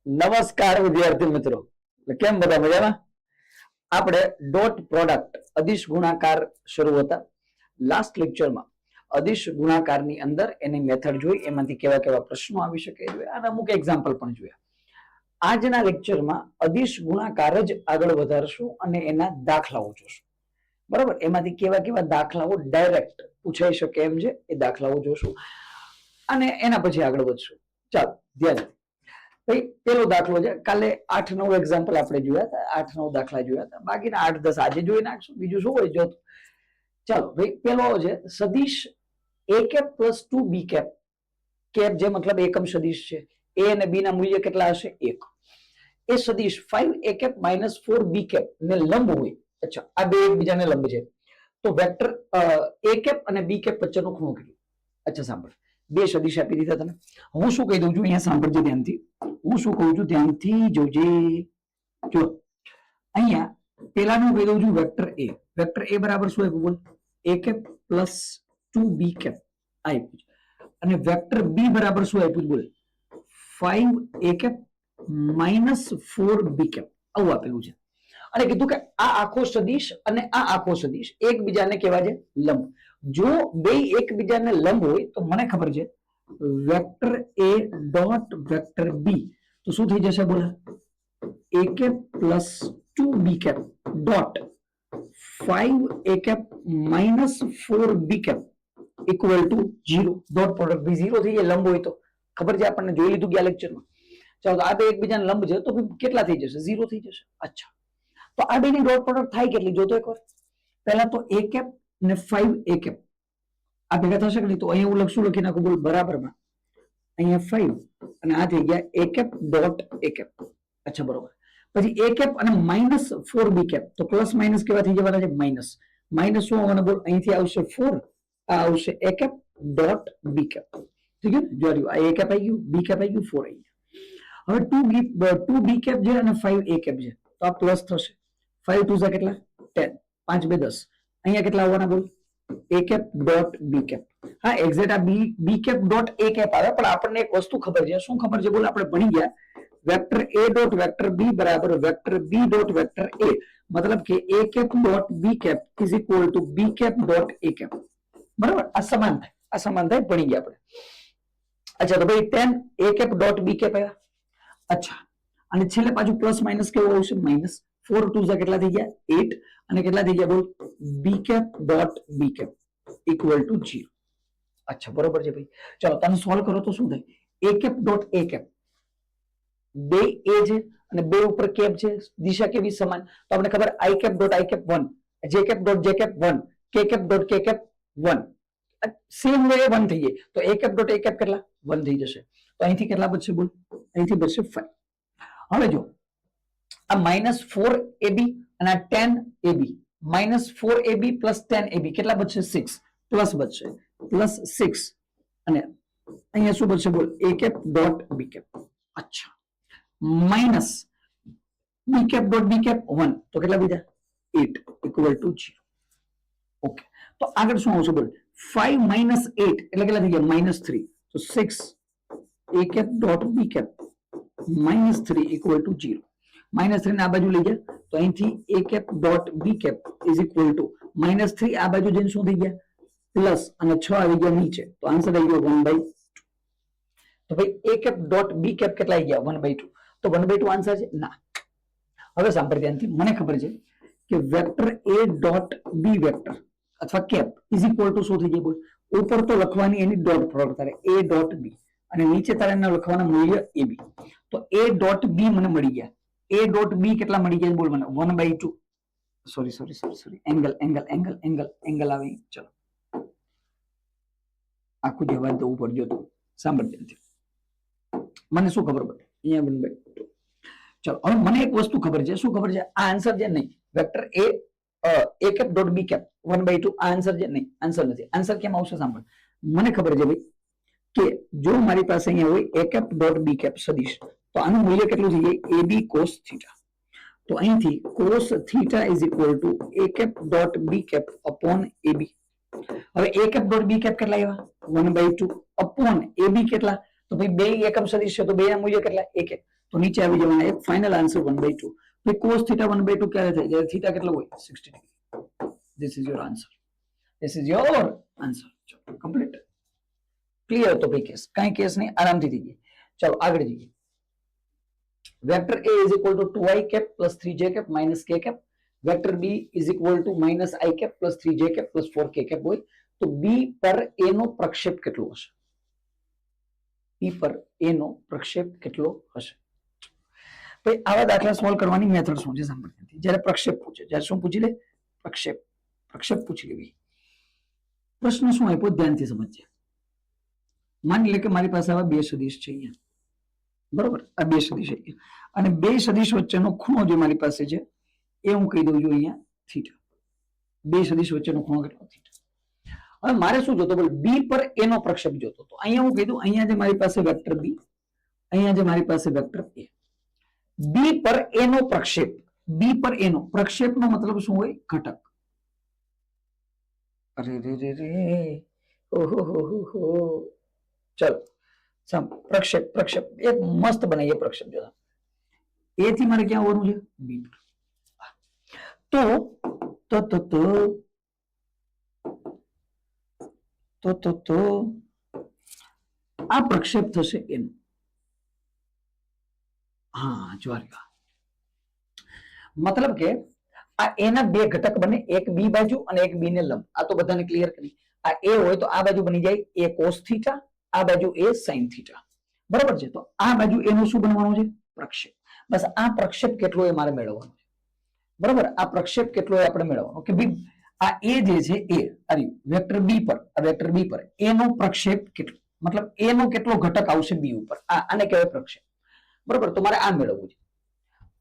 નમસ્કાર વિદ્યાર્થી મિત્રો, કેમ બધા મજામાં? આપણે ડોટ પ્રોડક્ટ અદિશ ગુણાકાર શરૂ હતા. લાસ્ટ લેક્ચરમાં અદિશ ગુણાકારની અંદર એની મેથડ જોઈ, એમાંથી કેવા કેવા પ્રશ્નો આવી શકે અને અમુક એક્ઝામ્પલ પણ જોયા. આજના લેક્ચરમાં અદિશ ગુણાકાર જ આગળ વધારશું અને એના દાખલાઓ જોશું. બરાબર, એમાંથી કેવા કેવા દાખલાઓ ડાયરેક્ટ પૂછાઈ શકે એમ છે એ દાખલાઓ જોશું અને એના પછી આગળ વધશું. ચાલો ધ્યાન. ભાઈ પેલો દાખલો છે, કાલે 8-9 એક્ઝામ્પલ આપણે જોયા હતા, 8-9 દાખલા જોયા હતા, બાકીના 8-10 આજે જોઈ નાખશું. બીજું શું હોય જો. ચાલો ભાઈ, પેલો છે સદિશ a cap plus 2b cap. Cap જે મતલબ એકમ સદિશ છે, a અને b ના મૂલ્ય કેટલા હશે? 1. એ સદિશ 5a cap minus 4b cap ને લંબ હોય. અચ્છા, આ બે એકબીજાને લંબ છે તો વેક્ટર a કેપ અને b કેપ વચ્ચેનો ખૂણો કેટલો? અચ્છા સાંભળ, બે સદિશ આપી દીધા તને. હું શું કહી દઉં છું, અહીંયા સાંભળજે ધ્યાનથી. હું શું કહું છું ધ્યાનથી જોજે. જો અહીંયા પેલાનું કહી દઉં છું વેક્ટર a. વેક્ટર a બરાબર શું આપ્યું બોલ? a cap plus 2b cap આપ્યું છે. અને વેક્ટર b બરાબર શું આપ્યું બોલ? 5a cap minus 4b cap આવું આપેલું છે. અને કીધું કે આ આખો સદિશ અને આ આખો સદિશ એકબીજાને કહેવાય છે લંબ. જો બે એકબીજાને લંબ હોય તો મને ખબર છે vector a dot vector b તો શું થઈ જશે બોલે? a cap plus 2b cap dot 5a cap minus 4b cap equal to 0. Dot product બી 0 થઈ જાય લંબ હોય તો. ખબર છે આપણને, જોઈ લીધું ગયા લેક્ચરમાં. ચાલો આ બે એકબીજાને લંબ છે તો કેટલા થઈ જશે? 0 થઈ જશે. અચ્છા, તો આ બેની ડોટ પ્રોડક્ટ થાય કેટલી જોતો એકવાર. પહેલા તો a કેપ ને 5a કેપ આ ભેગા થશે કે નહીં? તો અહીંયા હું લખશું, લખી નાખું બોલ બરાબરમાં. અહીંયા 5 અને આ થઈ ગયા a cap dot a cap. અચ્છા બરોબર. પછી a કેપ અને માઇનસ 4b કેપ તો પ્લસ માઇનસ કેવા થઈ જવાના છે? માઇનસ. માઇનસ શું આવવાના બોલ? અહીંથી આવશે 4, આ આવશે a cap dot b cap. ઠીક છે ને? જોયું આ a કેપ આવી ગયું, b કેપ આવી ગયું, 4 આવી ગયું. હવે 2b કેપ છે અને 5a કેપ છે તો આ પ્લસ થશે. 5 2 કેટલા? 10. 5 2 10. અહીંયા કેટલા આવવાના બોલ? a cap dot b cap. હા એક્ઝેક્ટ આ b cap dot a cap આવે, પણ આપણને એક વસ્તુ ખબર છે. શું ખબર છે બોલ? આપણે ભણી ગયા vector a dot vector b બરાબર vector b dot vector a. મતલબ કે a cap dot b cap is equal to b cap dot a cap. બરાબર, આ સમાન થાય, આ સમાન થાય, ભણી ગયા આપણે. અચ્છા તો ભાઈ 10 a cap dot b cap આવ્યા. અચ્છા, અને છેલ્લે પાછું પ્લસ માઇનસ કેવું આવશે? માઇનસ. 4 2 કેટલા થઈ ગયા? 8. અને કેટલા થઈ ગયા બોલ? b cap dot b cap equal to 0. અચ્છા બરોબર છે ભાઈ. ચાલો તમે સોલ્વ કરો તો શું થાય? a cap dot a cap, બે a છે અને બે ઉપર કેપ છે, દિશા કેવી સમાન. તો આપણે ખબર i cap dot i cap 1, j cap dot j cap 1, k cap dot k cap 1. Same way 1 થઈ જાય તો a cap dot a cap કેટલા? 1 થઈ જશે. તો અહીંથી કેટલા બચશે બોલ? અહીંથી બચશે 5. હવે જો આ માઇનસ 4ab અને આ 10ab, minus 4ab plus 10ab કેટલા બચશે? 6 પ્લસ બચશે, પ્લસ 6 અને અહીંયા શું બચશે બોલ? a cap dot b cap. અચ્છા, minus b cap dot b cap 1 તો કેટલા બીજા? 8 ઇક્વલ ટુ 0. ઓકે, તો આગળ શું આવશે બોલ? 5 માઇનસ 8 એટલે કેટલા થઈ ગયા? માઇનસ 3. તો 6 a cap dot b cap minus 3 equal to 0. Minus 3 ને આ બાજુ લઈ ગયા તો અહીંથી a cap dot b cap is equal to minus 3 આ બાજુ જઈને શું થઈ ગયા? પ્લસ અને 6 આવી ગયા નીચે તો આન્સર આવી ગયો 1/2. તો ભાઈ a cap dot b cap કેટલા આવી ગયા? 1/2. તો 1/2 આન્સર છે ના. હવે સાંભળ ધ્યાનથી, મને ખબર છે કે vector a dot b vector અથવા કેપ ઇઝ ઇક્વલ ટુ શું થઈ જાય બોલ? ઉપર તો લખવાની એની ડોટ પ્રોડક્ટ તારે a ડોટ b અને નીચે તારે એના લખવાના મૂલ્ય ab. તો a ડોટ b મને મળી ગયા. a ડોટ b કેટલા મળી ગયા બોલ મને? 1/2. Sorry angle angle angle angle angle આવે. ચલો આખું જવાબ દઉં પડજો તું સાંભળ ધ્યાનથી. મને શું ખબર પડે? અહીંયા 1/2. ચલો હવે મને એક વસ્તુ ખબર છે. શું ખબર છે? આ આન્સર છે નહીં. Vector a cap dot b cap 1/2 આ આન્સર છે નહીં. આન્સર નથી. આન્સર કેમ આવશે? સાંભળ, મને ખબર છે ભાઈ કે જો મારી પાસે અહીંયા હોય a cap dot b cap સદિશ તો આનું મૂલ્ય કેટલું થઈ જાય? ab cos theta. તો અહીંથી cos theta is equal to a cap dot b cap upon ab. હવે a cap dot b cap કેટલા આવ્યા? 1/2 અપોન ab કેટલા? તો તો ભાઈ બે એકમ સદિશ છે તો બે ના મૂલ્ય કેટલા? એક એક. તો નીચે આવી જવાના એક ફાઇનલ આન્સર 1/2. ભાઈ cos θ 1/2 ક્યારે થાય? જ્યારે θ કેટલો હોય? 60 degree. This is your answer. This is your answer. ચલો કમ્પ્લીટ. ક્લિયર? તો ભાઈ કેસ કઈ કેસ નહીં, આરામથી થઈ ગઈ. ચલો આગળ જઈએ. Vector A is equal to 2i cap plus 3j cap minus k cap. Vector B is equal to minus i cap plus 3j cap plus 4k cap હોય તો B પર A નો પ્રક્ષેપ કેટલો હશે? B પર A નો પ્રક્ષેપ કેટલો હશે? ભાઈ આવા દાખલા સોલ્વ કરવાની મેથડ શું છે સાંભળતી? જ્યારે પ્રક્ષેપ પૂછે, જ્યારે શું પૂછી લે? પ્રક્ષેપ. પ્રક્ષેપ પૂછી લેવી. પ્રશ્ન શું આપ્યો ધ્યાનથી સમજજે. માની લે કે મારી પાસે આવા બે સદિશ છે અહીંયા, બરોબર? આ બે સદિશ અહીંયા, અને બે સદિશ વચ્ચેનો ખૂણો જે મારી પાસે છે એ હું કહી દઉં છું અહીંયા થીટા. બે સદિશ વચ્ચેનો ખૂણો કેટલો? થીટા. હવે મારે શું જોતો? બોલ બી પર એ નો પ્રક્ષેપ જોતો. તો અહીંયા હું કીધું અહીંયા જે મારી પાસે વેક્ટર બી, અહીંયા જે મારી પાસે વેક્ટર એ, બી પર એ નો પ્રક્ષેપ, બી પર એ નો પ્રક્ષેપ નો મતલબ શું હોય? ઘટક. અરે રે રે રે, ઓહો હો. ચલો સામ પ્રક્ષેપ, પ્રક્ષેપ એક મસ્ત બનાવીએ પ્રક્ષેપ. જો એ થી મારે ક્યાં આવવાનું છે? બી પર. તો આ પ્રક્ષેપ થશે એનું. હા જ્વારિકા, મતલબ કે આ એના બે ઘટક બને, એક બી બાજુ અને એક બી ને લંબ. આ તો બધાને ક્લિયર કરી. આ એ હોય તો આ બાજુ બની જાય એ cos થીટા, આ બાજુ એ sin થીટા. બરોબર છે? તો આ બાજુ એનું શું બનવાનું છે? પ્રક્ષેપ. બસ આ પ્રક્ષેપ કેટલો એ મારે મેળવવાનો છે. બરોબર? આ પ્રક્ષેપ કેટલો એ આપણે મેળવવાનો કે ભાઈ આ એ જે છે એ આવ્યું વેક્ટર બી પર, આ વેક્ટર બી પર એનો પ્રક્ષેપ કેટલો, મતલબ એનો કેટલો ઘટક આવશે બી ઉપર, આને કહેવાય પ્રક્ષેપ. બરોબર? તો મારે આ મેળવવું છે.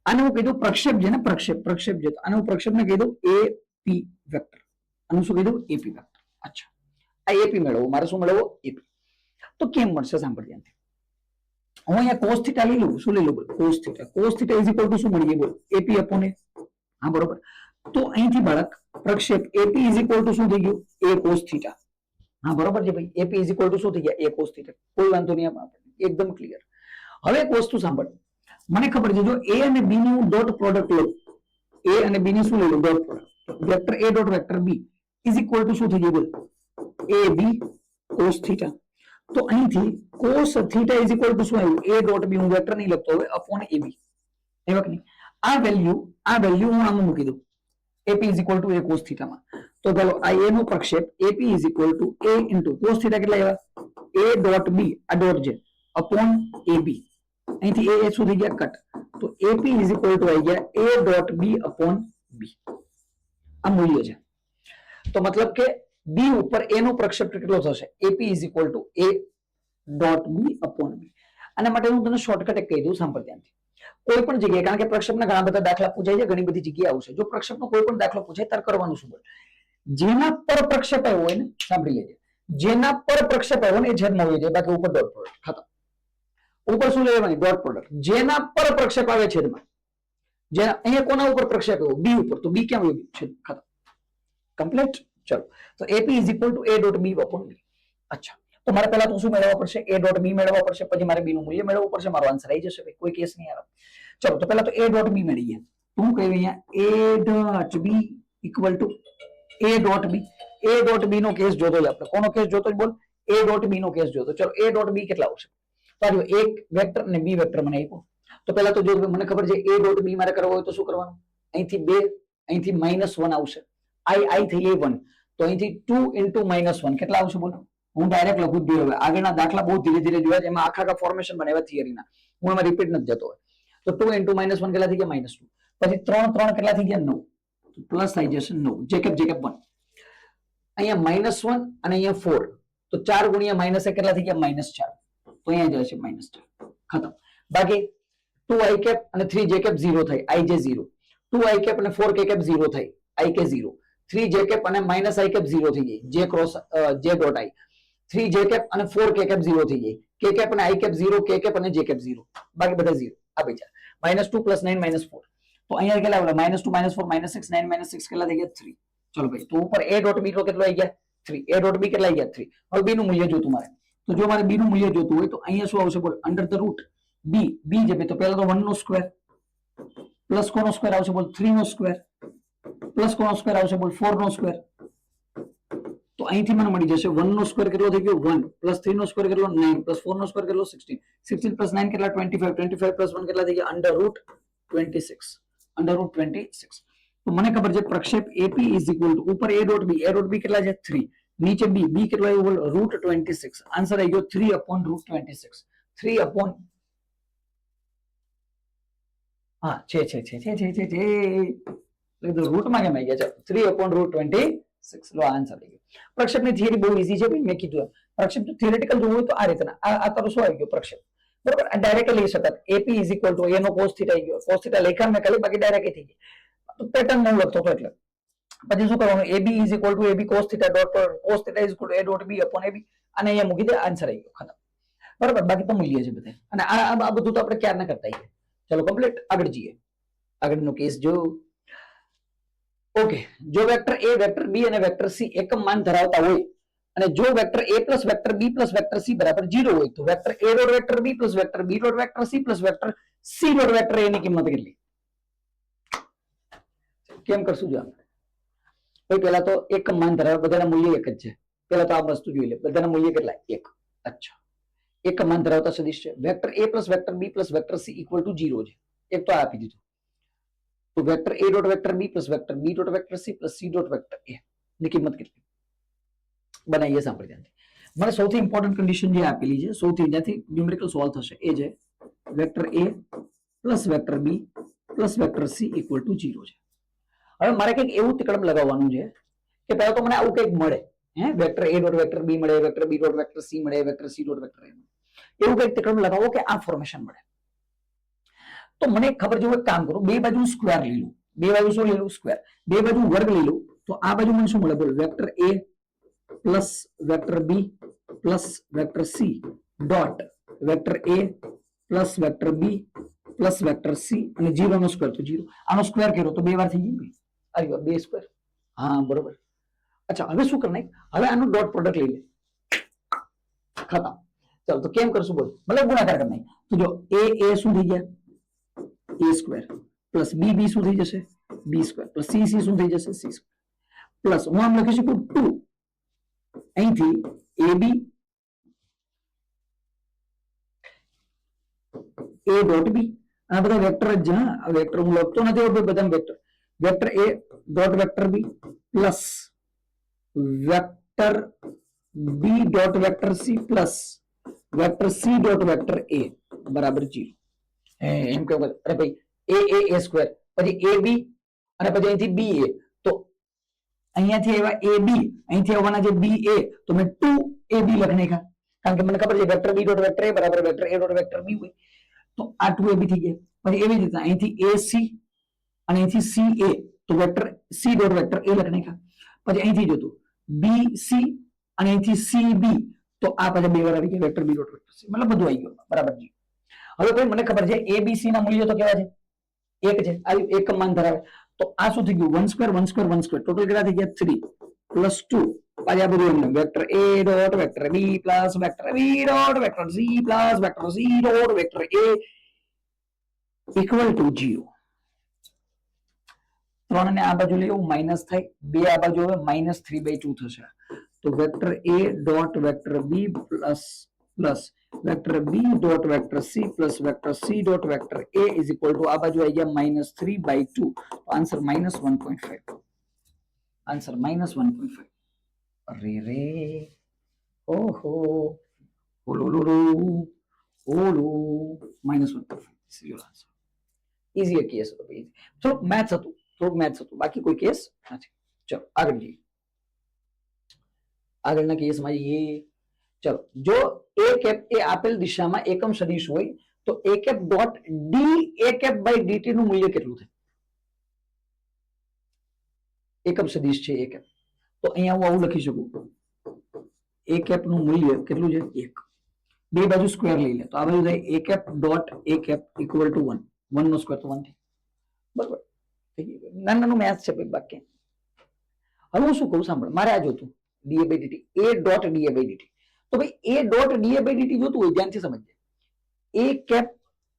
આને હું કીધું પ્રક્ષેપ છે ને, પ્રક્ષેપ, પ્રક્ષેપ છે. આને હું પ્રક્ષેપ ને કીધું એપી વેક્ટર. આનું શું કીધું? A P vector. અચ્છા, આ એપી મેળવવું મારે. શું મેળવવું? એપી. તો કેમ મળશે સાંભળ ધ્યાનથી. હું અહીંયા cos થીટા લઈ લઉં. શું લઈ લઉં? cos theta. cos theta is equal to શું મળી ગયું? એપી અપોન એ. હા બરોબર. તો અહીંથી બાળક પ્રક્ષેપ એપી ઇઝ ઇક્વલ ટુ શું થઈ ગયું? એ cos થીટા. હા બરોબર છે ભાઈ. એપી ઇઝ ઇક્વલ ટુ શું થઈ ગયા? એ cos થીટા. કોઈ વાંધો નહીં, એકદમ ક્લિયર. હવે એક વસ્તુ સાંભળ, મને ખબર છે જો એ અને બી ની હું ડોટ પ્રોડક્ટ લઉં, એ અને બી ની શું લઈ લઉં? Dot product. Vector A dot vector B is equal to શું થઈ ગયું? બોલ એ બી cos થીટા. તો અહીંથી cos theta is equal to શું આવ્યું? A dot B. હું વેક્ટર નહીં લખતો હવે, અપોન એ બી. એવા કે નહીં? આ વેલ્યુ હું આમાં મૂકી દઉં AP is equal to A cos theta માં. તો ચાલો આ એ નો પ્રક્ષેપ AP is equal to A into cos theta કેટલા આવ્યા? એ ડોટ બી, આ ડોટ છે, અપોન એ બી. અહીંથી એ શું થઈ ગયા? કટ. તો એપી ઇઝ ઇક્વલ ટુ આવી ગયા એ ડોટ બી અપોન બી. આ મૂલ્ય છે. તો મતલબ કે બી ઉપર એ નો પ્રક્ષેપ કેટલો થશે? AP is equal to A dot B upon B. આના માટે હું તને શોર્ટકટ એક કહી દઉં, સાંભળ ધ્યાનથી. કોઈ પણ જગ્યાએ, કારણ કે પ્રક્ષેપના ઘણા બધા દાખલા પૂછાય છે, ઘણી બધી જગ્યાએ આવશે. જો પ્રક્ષેપનો કોઈ પણ દાખલો પૂછાય ત્યારે કરવાનું શું? જેના પર પ્રક્ષેપ આવ્યો હોય ને, સાંભળી લેજે, જેના પર પ્રક્ષેપ આવ્યો ને એ છેદમાં હોય જાય, બાકી ઉપર ડોટ પ્રોડક્ટ. ખતમ. ઉપર શું લેવાની? Dot product. જેના પર પ્રક્ષેપ આવે છેદમાં, જેના અહીંયા કોના ઉપર પ્રક્ષેપ આવ્યો? બી ઉપર. તો બી ક્યાં આવ્યું? છેદ. ખતમ. કમ્પ્લીટ. ચલો, તો AP is equal to A dot B upon B. અચ્છા, તો મારે પહેલા તો શું મેળવવા પડશે? એ ડોટ બી મેળવવા પડશે, પછી મારે બી નું મૂલ્ય મેળવવું પડશે. મારો આન્સર આવી જશે ભાઈ, કોઈ કેસ નહીં આવે. ચલો, તો પહેલા તો એ ડોટ બી મેળવીએ. શું કહ્યું અહીંયા? A dot B equal to A dot B. A dot B નો કેસ જોતો જ આપણે. કોનો કેસ જોતો જ? બોલ. એ ડોટ બી નો કેસ જોતો. ચલો, એ ડોટ બી કેટલા આવશે? તો આ એક વેક્ટર અને બી વેક્ટર મને આપ્યો. તો પહેલા તો જો મને ખબર છે એ ડોટ બી મારે કરવો હોય તો શું કરવાનું? અહીંથી 2, અહીંથી -1 આવશે. આઈ થઈ એ 1, તો અહીંથી 2 ઇન્ટુ -1 કેટલા આવશે? બોલો. હું ડાયરેક્ટ લખું જ દઉં. હવે આગળના દાખલા બહુ ધીરે ધીરે જોયા, એમાં આખા ફોર્મેશન બનાવ્યા થિયરીના. હું એમાં રિપીટ નથી જતો. તો 2 ઇન્ટુ -1 કેટલા થઈ ગયા? -2. પછી 3 કેટલા થઈ ગયા? 9. પ્લસ થઈ જશે 9. જેકેપ 1. અહીંયા -1 અને અહીંયા 4, તો 4 ગુણ્યા -1 કેટલા થઈ ગયા? -4. તો અહીંયા જશે -4. ખતમ. બાકી 2i કેપ અને 3j કેપ 0 થાય, ij 0. 2i કેપ અને 4k કેપ 0 થાય, ik 0. 3j કેપ અને -i કેપ 0 થઈ જાય, j cross j dot i. 3j cap અને 4k કેપ 0 થઈ જાય, k કેપ અને i કેપ 0, k કેપ અને j કેપ 0. બાકી બધા 0. આ બેચા -2 + 9 -4. તો અહીંયા કેટલા આવ્યા? -2 -4 -6 9 -6 કેટલા થઈ ગયા? 3. ચલો ભાઈ, તો ઉપર a ડોટ b તો કેટલો આવી ગયા? 3. a ડોટ b કેટલા આવી ગયા? 3. હવે b નું મૂલ્ય જો તમારે તો જો મારે બી નું મૂલ્ય જોતું હોય તો અહીંયા શું આવશે બોલ અંડર ધ રૂટ બી જે તો પહેલા તો 1 નો સ્ક્વેર પ્લસ કોનો સ્ક્વેર આવશે બોલ 3 નો સ્ક્વેર પ્લસ કોનો સ્ક્વેર આવશે બોલ 4 નો સ્ક્વેર તો અહીંથી મને મળી જશે 1 નો સ્ક્વેર કેટલો થઈ ગયો 1 પ્લસ 3 નો સ્ક્વેર કેટલો 9 પ્લસ 4 નો સ્ક્વેર કેટલો 16 16 પ્લસ 9 કેટલા 25 25 પ્લસ 1 કેટલા થઈ ગયા અંડર રૂટ 26 અંડર રૂટ 26 તો મને ખબર છે પ્રક્ષેપ એપી ઇઝ ઇક્વલ ટુ ઉપર એ ડોટ બી કેટલા છે 3 નીચે બી કેટલા આવ્યું બોલ રૂટ 26 આન્સર આવી ગયો 3 અપોન રૂટ 26 3 અપોન હા છે તો રૂટમાં કેમ આવી ગયા છે 3 અપોન રૂટ 26 લો આન્સર આવી ગયો પ્રક્ષેપની થિયરી બહુ ઈઝી છે ભાઈ મેં કીધું પ્રક્ષેપ તો થિયરેટિકલ જોવું હોય તો આ રીતના આ તારો શું આવી ગયો પ્રક્ષેપ બરાબર આ ડાયરેક્ટ લઈ શકાત એપી ઇઝ ઇક્વલ ટુ એનો cos થીટા આવી ગયો cos થીટા લખ્યા મેં ખાલી બાકી ડાયરેક્ટ થઈ ગઈ તો પેટર્ન ન લખતો તો એટલે પછી શું કરવાનું AB is equal two AB cos theta dot cos theta is equal to A dot B upon AB અને અહીંયા મૂકી દે આન્સર આવી ગયો ખતમ બરાબર બાકી તો મૂલ્ય છે બધા અને આ બધું તો આપણે ક્યારના કરતા આવીએ ચલો કમ્પ્લીટ આગળ જઈએ આગળનો કેસ જો ઓકે જો વેક્ટર A વેક્ટર B અને વેક્ટર C એકમ માન ધરાવતા હોય અને જો vector A plus vector B plus vector C બરાબર 0 હોય તો vector A dot vector B plus vector B dot vector C plus vector C dot vector A ની કિંમત કેટલી કેમ કરશું જો ભાઈ પહેલા તો એકમ માન ધરાવે બધાના મૂલ્ય એક જ છે પહેલા તો આ વસ્તુ જોઈ લે બધાના મૂલ્ય કેટલા એક અચ્છા એકમ માન ધરાવતા સદિશ છે vector A plus vector B plus vector C equal to 0 છે એક તો આપી દીધું તો vector A dot vector B plus vector B dot vector C plus C dot vector A ની કિંમત કેટલી બનાવીએ સાંભળી ધ્યાનથી મને સૌથી ઇમ્પોર્ટન્ટ કન્ડિશન જે આપેલી છે સૌથી જ્યાંથી ન્યુમેરિકલ સોલ્વ થશે એ છે vector A plus vector B plus vector C equal to 0 છે હવે મારે કંઈક એવું તિકડમ લગાવવાનું છે કે પહેલા તો મને આવું કંઈક મળે હે vector A dot vector B મળે vector B dot vector C મળે vector C dot vector A એવું કંઈક તિકડમ લગાવો કે આ ફોર્મેશન મળે તો મને ખબર છે એક કામ કરું બે બાજુ સ્ક્વેર લઈ લઉં બે બાજુ શું લઈ લઉં સ્ક્વેર બે બાજુ વર્ગ લઈ લઉં તો આ બાજુ મને શું મળે બોલ vector A plus vector B plus vector C dot vector A plus vector B plus vector C અને 0 નો સ્ક્વેર તો 0 આનો સ્ક્વેર કર્યો તો બે વાર થઈ ગયું આવ્યો બે સ્ક્વેર હા બરોબર અચ્છા હવે શું કરનાય હવે આનું ડોટ પ્રોડક્ટ લઈ લે ખતમ ચાલો તો કેમ કરશું બોલ મતલબ ગુણાકાર કરનાય તો જો a શું થઈ ગયા a સ્ક્વેર પ્લસ b શું થઈ જશે b સ્ક્વેર પ્લસ c શું થઈ જશે c સ્ક્વેર પ્લસ હું આમ લખી શકું 2 અહીંથી ab a ડોટ b આ બધા વેક્ટર જ છે આ વેક્ટર હું લખતો નથી બધા vector vector a dot vector b plus vector b dot vector c plus vector c dot vector a બરાબર 0 એમ કે અરે ભાઈ a સ્ક્વેર પછી ab અને પછી અહીંથી ba તો અહીંયાથી આવ્યા ab અહીંથી આવવાના જે ba તો મેં 2ab લખી નાખ્યા કારણ કે મને ખબર છે vector b dot vector a બરાબર vector a dot vector b હોય તો આ 2ab થઈ ગયા પછી એવી જ રીતે અહીંથી ac અને અહીંથી ca તો vector c dot vector a લખી નાખ્યા પછી અહીંથી જોતું bc અને અહીંથી cb તો આ પાછા બે વાર આવી ગયા vector b dot vector c મતલબ બધું આવી ગયું બરાબર જી હવે કોઈ મને ખબર છે abc ના મૂલ્યો તો કેવા છે એક છે આ એક માન ધરાવે તો આ શું થઈ ગયું 1 સ્ક્વેર 1 સ્ક્વેર 1 સ્ક્વેર ટોટલ કેટલા થઈ ગયા 3 પ્લસ 2 પાછા બધું એમને vector a dot vector b plus vector b dot vector c plus vector c dot vector a equal to 0 3 ને આ બાજુ લેવું માઈનસ થાય બે આ બાજુ હવે -3/2 થશે તો vector a dot vector b plus vector b dot vector c plus vector c dot vector a is equal two આ બાજુ આવી ગયા -3/2 તો આન્સર -1.5 આન્સર -1.5 અરે રે ઓહો ઓલો -1.5 this is your answer easy case હતો ભાઈ થોડુંક મેથ્સ હતું બાકી કોઈ કેસ નથી ચલો આગળ જઈએ આગળના કેસમાં જઈએ ચલો જો a કેપ એ આપેલ દિશામાં એકમ સદિશ હોય તો a cap dot d a cap by dt નું મૂલ્ય કેટલું થાય એકમ સદિશ છે a કેપ તો અહીંયા હું આવું લખી શકું a કેપ નું મૂલ્ય કેટલું છે 1 બે બાજુ સ્ક્વેર લઈ લે તો આ બાજુ થાય a cap dot a cap equal to 1 1 નો સ્ક્વેર તો 1 થાય બરાબર નાનું મેથ્સ છે બાકી હવે હું શું કહું સાંભળ મારે આ જોતું da by dt a dot da by dt તો ભાઈ A dot D A by D T જોતું હોય, ધ્યાનથી સમજજે, A cap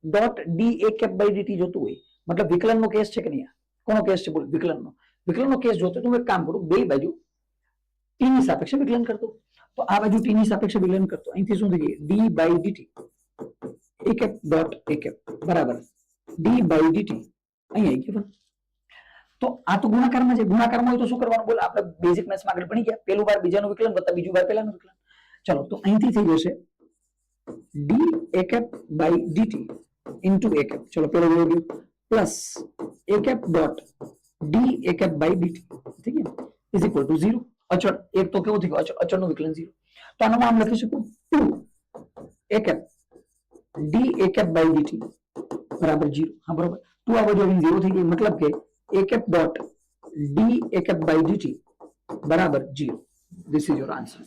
dot D A cap by D T જોતું હોય, મતલબ વિકલનનો કેસ છે કે નહીં? કોનો કેસ છે બોલ? વિકલનનો કેસ જોતો તો હું એક કામ કરું, બે બાજુ ટી ની સાપેક્ષે વિકલન કરતો, તો આ બાજુ ટી ની સાપેક્ષે વિકલન કરતો, અહીંથી શું થઈ ગયું? D by DT A cap dot A cap બરાબર ડી બાય ડીટી, અહીં આવી ગયું. તો આ તો ગુણાકારમાં છે, ગુણાકારમાં હોય તો શું કરવાનું બોલ? આપણે બેઝિક મેથ્સમાં આગળ ભણી ગયા, પેલું વાર બીજાનું વિકલન વત્તા બીજું વાર પહેલાનું વિકલન. ચલો તો અહીંથી થઈ જશે D A cap by DT into A cap, ચલો પેલો જોઈ ગયું, plus A cap dot D A cap by DT થઈ ગયું ઇઝ ઇક્વલ ટુ 0. અચળ એક તો કેવું થઈ ગયું? અચળનું વિકલન 0. તો આનું નામ લખી શકું 2 A cap D A cap by D T બરાબર 0. હા બરોબર, 2 આ બાજુ 0 થઈ ગઈ, મતલબ કે a cap dot d a cap by dt બરાબર 0. This is your answer.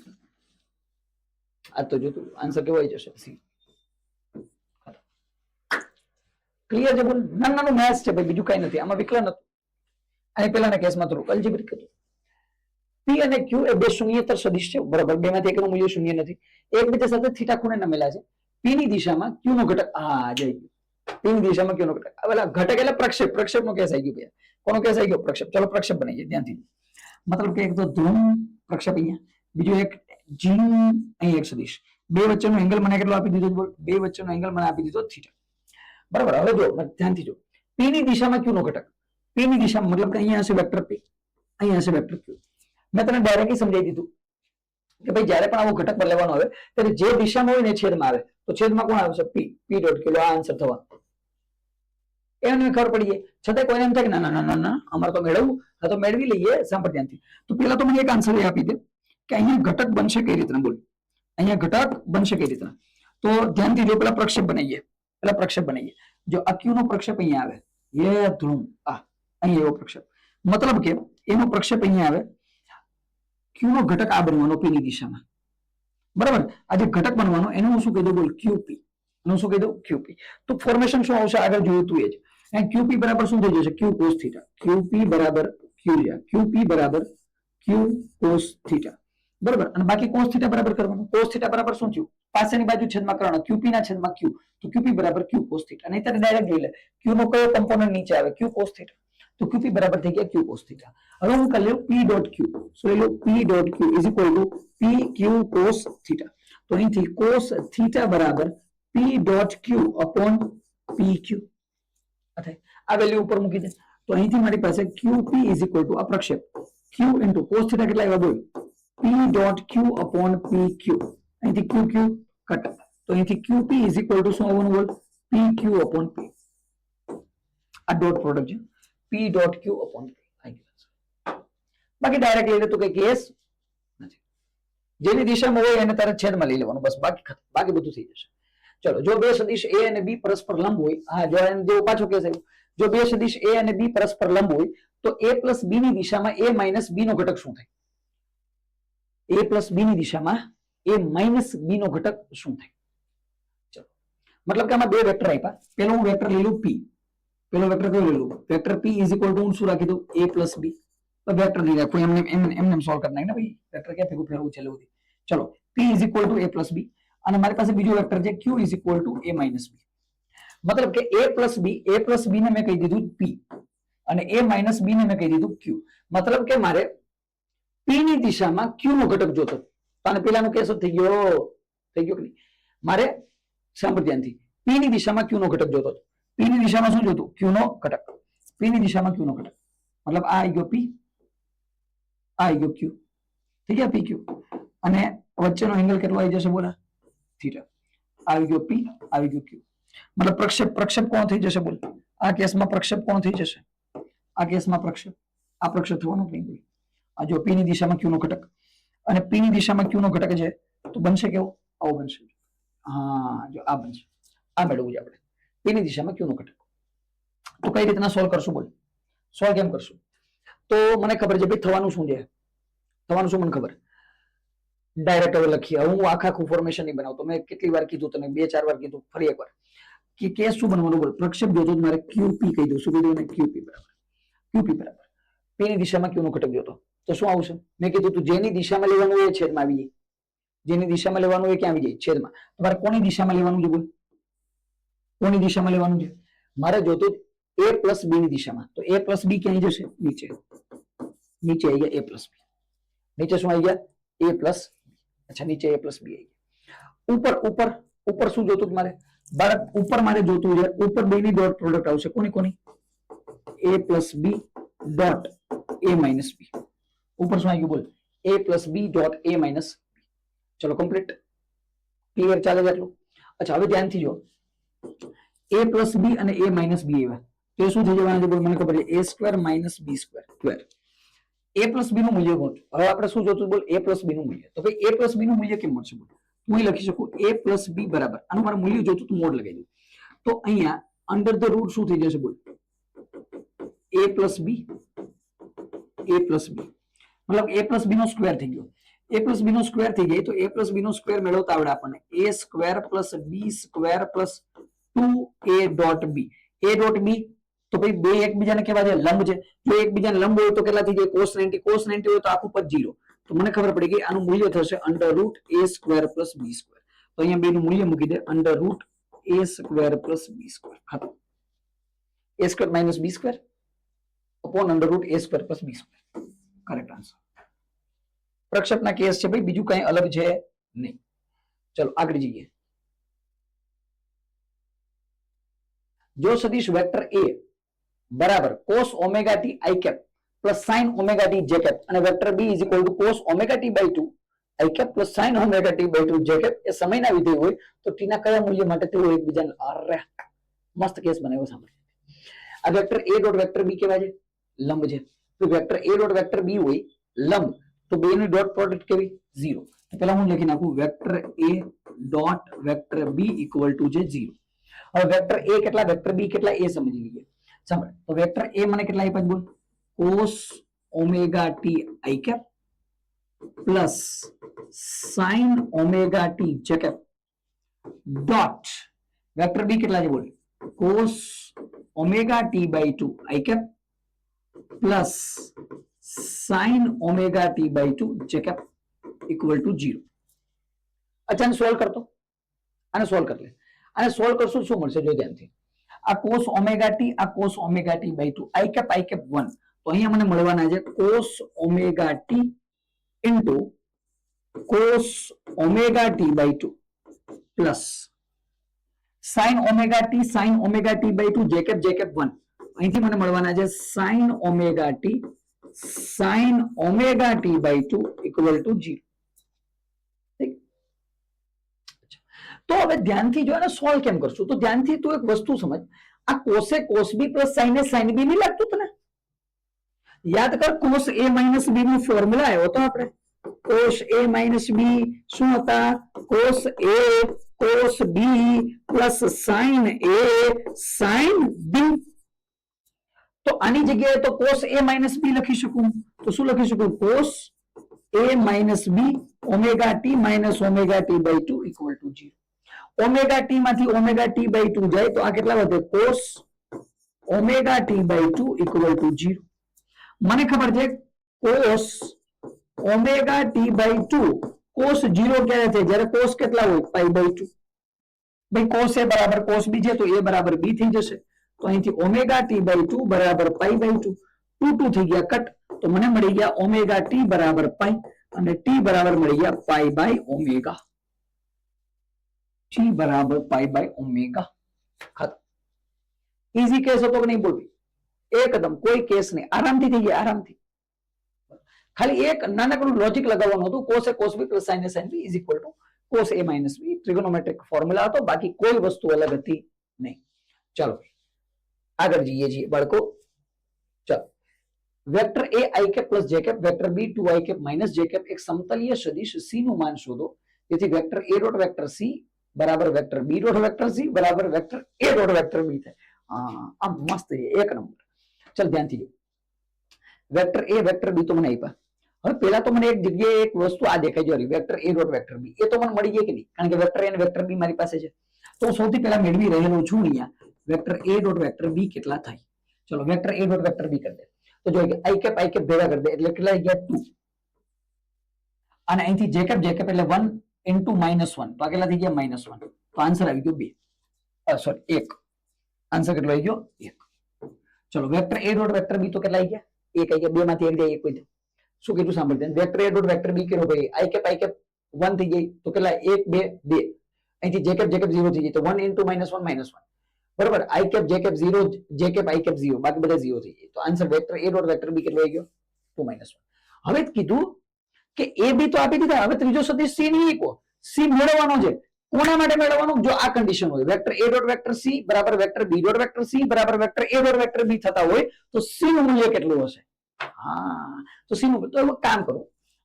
આ તો જો તું આન્સર કેવો આવી જશે? સી. ક્લિયર છે બોલ? નાનું મેથ્સ છે ભાઈ, બીજું કઈ નથી. આમાં વિકલન હતું, અને પેલાના કેસમાં થોડું અલ્જેબ્રિક હતું. p અને q એ બે શૂન્યેતર સદિશ છે, બરાબર, બેમાંથી એકનું મૂલ્ય શૂન્ય નથી, એકબીજા સાથે થીટા ખૂણે નમેલા છે. p ની દિશામાં q નો ઘટક આ જઈ ગયો, p ની દિશામાં q નો ઘટક, હવે ઘટક એટલે પ્રક્ષેપ, પ્રક્ષેપનો કેસ આવી ગયો. કોનો કેસ આવી ગયો? પ્રક્ષેપ. ચલો પ્રક્ષેપ બનાવીએ ધ્યાનથી. મતલબ કે એક તો ધ્રુવ પ્રક્ષેપ અહીંયા, બીજું એક જીન અહીં એક સદિશ, બે વચ્ચેનો એંગલ મને કેટલો આપી દીધો? બોલ, બે વચ્ચેનો એંગલ મને આપી દીધો થીટા. બરાબર, હવે જો ધ્યાનથી જો, p ની દિશામાં q નો ઘટક, p ની દિશામાં મતલબ કે અહીંયા હશે વેક્ટર p, અહીંયા હશે વેક્ટર q. મેં તને ડાયરેક્ટલી સમજાવી દીધું કે ભાઈ જ્યારે પણ આવો ઘટક પર લેવાનો આવે ત્યારે જે દિશામાં હોય ને છેદમાં આવે, તો છેદમાં કોણ આવશે? p, p dot q. આ આન્સર થવા એને ખબર પડી જાય. છતાં કોઈને એમ થાય કે ના ના ના ના અમારે તો મેળવવું, હા તો મેળવી લઈએ. સાંભળ ધ્યાનથી. તો પેલા તો મને એક આન્સર આપી દે કે અહીંયા ઘટક બનશે કઈ રીતના? બોલ, અહીંયા ઘટક બનશે કઈ રીતના? તો ધ્યાનથી જો, પેલા પ્રક્ષેપ બનાવીએ, પેલા પ્રક્ષેપ બનાવીએ. જો આ q નો પ્રક્ષેપ અહીંયા આવે, એ ધ્રુવ આ અહીં એવો પ્રક્ષેપ, મતલબ કે એનો પ્રક્ષેપ અહીંયા આવે, q નો ઘટક આ બનવાનો p ની દિશામાં, બરાબર. આ જે ઘટક બનવાનો એનું હું શું કહી દઉં? બોલ, qp. એનું શું કહી દઉં? qp. તો ફોર્મેશન શું આવશે? આગળ જોયું તું એ જ. QP બરાબર શું થઈ જશે? Q cos theta. QP બરાબર QP બરાબર Q cos થીટા, બરાબર. અને બાકી cos થીટા બરાબર કરવાનું. cos થીટા બરાબર શું થયું? પાસેની બાજુ છેદમાં કરવાનો, QP ના છેદમાં Q, તો QP બરાબર Q cos થીટા. નહીં ત્યારે ડાયરેક્ટ જોઈ લે, Q નો કયો કમ્પોનન્ટ નીચે આવે? Q cos theta. તો QP બરાબર થઈ ગયા Q cos થીટા. હવે હું કરી લઉં P ડોટ Q. સો એ લો P dot Q is equal to PQ cos theta. તો અહીંથી cos થીટા બરાબર P dot Q upon PQ. આ વેલ્યુ ઉપર મૂકી દે, તો અહીંથી મારી પાસે QP ઇઝ ઇક્વલ ટુ આ પ્રક્ષેપ Q ઇન્ટુ cos થીટા કેટલા આવ્યા? બોલ, P dot Q upon PQ. અહીંથી QQ કટ, તો અહીંથી QP ઇઝ ઇક્વલ ટુ શું આવવાનું? બોલ, PQ અપોન P. આ ડોટ પ્રોડક્ટ છે, P dot Q upon P. બાકી ડાયરેક્ટ લઈ લે તો કઈ કેસ નથી. જેની દિશામાં હોય એને તારે છેદમાં લઈ લેવાનું, બસ. બાકી બધું થઈ જશે. ચલો, જો બે સદિશ a અને b પરસ્પર લંબ હોય, હા જો જેવો પાછો કેસ આવ્યો, જો બે સદિશ a અને b પરસ્પર લંબ હોય તો a પ્લસ b ની દિશામાં a માઇનસ b નો ઘટક શું થાય? a પ્લસ b ની દિશામાં a માઇનસ b નો ઘટક શું થાય? ચલો, મતલબ કે આમાં બે વેક્ટર આપ્યા. પેલો હું વેક્ટર લઈ લઉં p, પેલો વેક્ટર કયો લઈ લઉં? Vector p is equal two હું શું રાખી દઉં? a plus b. તો વેક્ટર લઈ રાખું, એમને સોલ્વ કરી નાખ ને ભાઈ, વેક્ટર ક્યાં ભેગું ફેરવું છે લેવું. ચલો, p is equal to a plus b, અને મારી પાસે બીજો વેક્ટર છે q is equal to a minus b. મતલબ કે a પ્લસ b ને મેં કહી દીધું p, અને a માઇનસ b ને મેં કહી દીધું q. મતલબ કે મારે p ની દિશામાં q નો ઘટક જોતો, અને પેલાનો કેસ થઈ ગયો કે નહીં? મારે સાંભળ ધ્યાનથી, p ની દિશામાં q નો ઘટક જોતો. p ની દિશામાં શું જોતું? q નો ઘટક. p ની દિશામાં q નો ઘટક, મતલબ આ આવી ગયો p, આ આવી ગયો q, થઈ ગયા pq. અને વચ્ચેનો એંગલ કેટલો આવી જશે? બોલા, થીટા. આવી ગયો p, આવી ગયો q. મતલબ પ્રક્ષેપ કોણ થઈ જશે? બોલ, આ કેસમાં પ્રક્ષેપ કોણ થઈ જશે? આ કેસમાં પ્રક્ષેપ, આ પ્રક્ષેપ થવાનું નહીં. આ જો p ની દિશામાં q નો ઘટક, અને p ની દિશામાં q નો ઘટક છે, તો બનશે કેવો? આવો બનશે. હા, જો આ બનશે. આ મેળવવું છે આપણે, p ની દિશામાં q નો ઘટક. તો કઈ રીતના સોલ્વ કરશું? બોલ, સોલ્વ કેમ કરશું? તો મને ખબર છે ભાઈ થવાનું શું છે. થવાનું શું મને ખબર, ડાયરેક્ટ હવે લખીએ. હું આખું ફોર્મેશન નહીં બનાવતો. મેં કેટલી વાર કીધું તને? 2-4 વાર કીધું. ફરી એકવાર કે કેસ શું બનવાનું? બોલ, પ્રક્ષેપ જોતો મારે QP કહી દઉં. શું કહી દઉં? QP બરાબર p ની દિશામાં q નો ઘટક જોતો, તો શું આવશે? મેં કીધું તું જેની દિશામાં લેવાનું એ છેદમાં આવી જાય. જેની દિશામાં લેવાનું એ ક્યાં આવી જાય છેદમાં. તમારે કોની દિશામાં લેવાનું છે? બોલ, કોની દિશામાં લેવાનું છે? મારે જોતું a પ્લસ બી ની દિશામાં. તો a પ્લસ બી ક્યાં જશે? નીચે. નીચે આવી ગયા a પ્લસ બી. નીચે શું આવી ગયા? a plus. અચ્છા, નીચે a પ્લસ બી આવી ગયા. ઉપર ઉપર ઉપર શું જોતું મારે? બાળક ઉપર મારે જોતું છે ઉપર બે ની ડોટ પ્રોડક્ટ આવશે. કોની કોની? a plus B dot a minus B. ઉપર શું આવી ગયું? બોલ, a plus B dot a minus. ચલો કમ્પ્લીટ, ક્લિયર ચાલે છે આટલું? અચ્છા, હવે ધ્યાનથી જો a પ્લસ બી અને a માઇનસ બી એવા તો શું થઈ જવાના છે? બોલ, મને ખબર છે a square minus B square square. a plus B નું મૂલ્ય કોણ? હવે આપણે શું જોતું? બોલ, a પ્લસ બી નું મૂલ્ય. તો ભાઈ a પ્લસ બી નું મૂલ્ય કેમ મળશે? બોલ, હું અહીં લખી શકું a પ્લસ બી બરાબર, આનું મારે મૂલ્ય જોતું તું, મોડ લગાવી દઉં તો અહીંયા અંડર ધ રૂટ શું થઈ જશે? બોલ, a plus B, a plus B મતલબ a પ્લસ બી નો સ્ક્વેર થઈ ગયો. a પ્લસ બી નો સ્ક્વેર થઈ ગઈ તો a પ્લસ બી નો સ્ક્વેર મેળવતા આવડે આપણને a square plus B square plus 2a dot B. a dot B તો ભાઈ બે એકબીજાને કેવા છે? લંબ છે. જો એકબીજાને લંબ હોય તો કેટલા થઈ જાય? cos 90. cos 90 હોય તો આખું પદ 0. તો મને ખબર પડી ગઈ આનું મૂલ્ય થશે under root a square plus B square. તો અહીંયા બે નું મૂલ્ય મૂકી દે under root a square plus B square. ખતમ. a square minus B square upon under root a square plus B square. Correct answer. પ્રક્ષેપના કેસ છે ભાઈ, બીજું કઈ અલગ છે નહીં. ચલો આગળ જઈએ. જો સદિશ વેક્ટર a બરાબર cos omega t i cap plus sin omega t j cap અને vector b is equal to cos omega t by 2 i cap plus sin omega t by 2 j cap એ સમયના વિધેય હોય તો t ના કયા મૂલ્ય માટે તેઓ એકબીજાને અરે મસ્ત કેસ બનાવ્યો. સાંભળો, આ vector a dot vector b કેવા છે? લંબ છે. તો vector a dot vector b હોય લંબ તો બે ની ડોટ પ્રોડક્ટ કેવી? 0. તો પહેલા હું લખી નાખું vector a dot vector b equal to છે 0. હવે વેક્ટર a કેટલા, વેક્ટર b કેટલા એ સમજી લઈએ. સાંભળ, તો વેક્ટર a મને કેટલા આપ્યા? બોલ, cos omega t i cap plus sin omega t j cap dot vector b કેટલા છે? બોલ, cos omega t by 2 i cap plus sin omega t by 2 j cap equal to 0. અચ્છા, solve કરતો, આને સોલ્વ કરી લે. આને solve કરશું શું મળશે? જો ધ્યાનથી, આ cos ઓમેગા t, આ cos omega t by 2 i cap 1. તો અહીંયા મને મળવાના છે cos omega t into cos omega t by 2 plus sin omega t by 2 j cap 1. અહીંથી મને મળવાના છે sin omega t by 2 equal to 0. તો હવે ધ્યાનથી જો આને સોલ્વ કેમ કરશું? તો ધ્યાનથી તું એક વસ્તુ સમજ, આ cos A cos B plus sin A sin B નહીં લાગતું તને? યાદ કર, કોસ a માઇનસ બી નું ફોર્મ્યુલા આવ્યો તો આપણે કોસ a માઇનસ બી શું હતા? Cos a cos B plus sine a sine B. તો આની જગ્યાએ તો કોસ a માઇનસ બી લખી શકું. તો શું લખી શકું? Cos a minus B omega t minus omega t by 2 equal to 0. Omega T માંથી ઓમેગા ટી બાય 2 જાય તો આ કેટલા વધે? cos omega T by 2 equal to 0. મને ખબર છે cos omega T by 2 cos 0 ક્યારે થાય? જ્યારે cos કેટલા હોય? Pi by 2. ભાઈ cos a બરાબર cos b છે તો a બરાબર b થઈ જશે. તો અહીંથી ઓમેગા ટી બાય 2 બરાબર પાઈ બાય 2. 2 થઈ ગયા કટ, તો મને મળી ગયા ઓમેગા ટી બરાબર પાઈ અને ટી બરાબર મળી ગયા પાઈ બાય ઓમેગા. ટી બરાબર pi by omega. Easy case હતો કે નહીં? બોલવી એકદમ કોઈ કેસ નહીં, આરામથી થઈ ગયા, આરામથી. ખાલી એક નાનકડું લોજિક લગાવવાનું હતું. cos a cos b પ્લસ sin a sin b is equal to cos a minus b. Trigonometric formula હતો, બાકી કોઈ વસ્તુ અલગ હતી નહીં. ચાલો આગળ જઈએ છીએ બાળકો. ચાલો, vector a i cap plus j cap, vector b 2 i cap minus j cap એક સમતલીય સદિશ c નું માન શોધો. તેથી vector a dot vector c બરાબર vector b dot vector c બરાબર vector a dot vector b થાય. આ મસ્ત છે, એક નંબર. ચાલ ધ્યાનથી જો, વેક્ટર a વેક્ટર b તો મને આપ્યા. હવે પેલા તો મને એક જગ્યાએ એક વસ્તુ આ દેખાઈ જરી, vector a dot vector b. એ તો મને મળી ગઈ કે નહીં? કારણ કે વેક્ટર a અને વેક્ટર b મારી પાસે છે. તો સૌથી પહેલા મેળવી રહેલો છું અહીંયા vector a dot vector b કેટલા થાય. ચલો vector a dot vector b કરી દે. તો જો i કેપ ભેગા કરી દે એટલે કેટલા ગયા? 2. અને અહીંથી j કેપ એટલે 1 ઇન્ટુ -1 તો આ કેટલા થઈ ગયા -1 તો આન્સર આવી ગયો 2 સોરી 1 આન્સર કેટલો આવી ગયો 1 ચલો vector a dot vector b તો કેટલા આવી ગયા 1 આવી ગયા 2 માંથી 1 જાય 1 કોઈ શું કીધું સાંભળજો vector a dot vector b કેરો ભાઈ i કેપ 1 થઈ ગઈ તો કેટલા 1 2 2 અહીંથી j કેપ 0 થઈ જાય તો 1 ઇન્ટુ -1 -1 બરાબર i cap j cap 0 j cap i cap 0 બાકી બધા 0 થઈ જાય તો answer vector a dot vector b કેટલો આવી ગયો 2 -1 હવે કીધું કે a b તો આપી દીધા હવે ત્રીજો સદિશ c ની ઈકો c મેળવવાનો છે કોના માટે મેળવવાનો જો આ કન્ડિશન હોય vector a dot vector c બરાબર vector b dot vector c બરાબર vector a dot vector b થતા હોય તો c નું મૂલ્ય કેટલું હશે હા તો c નું તો એવું કામ કરો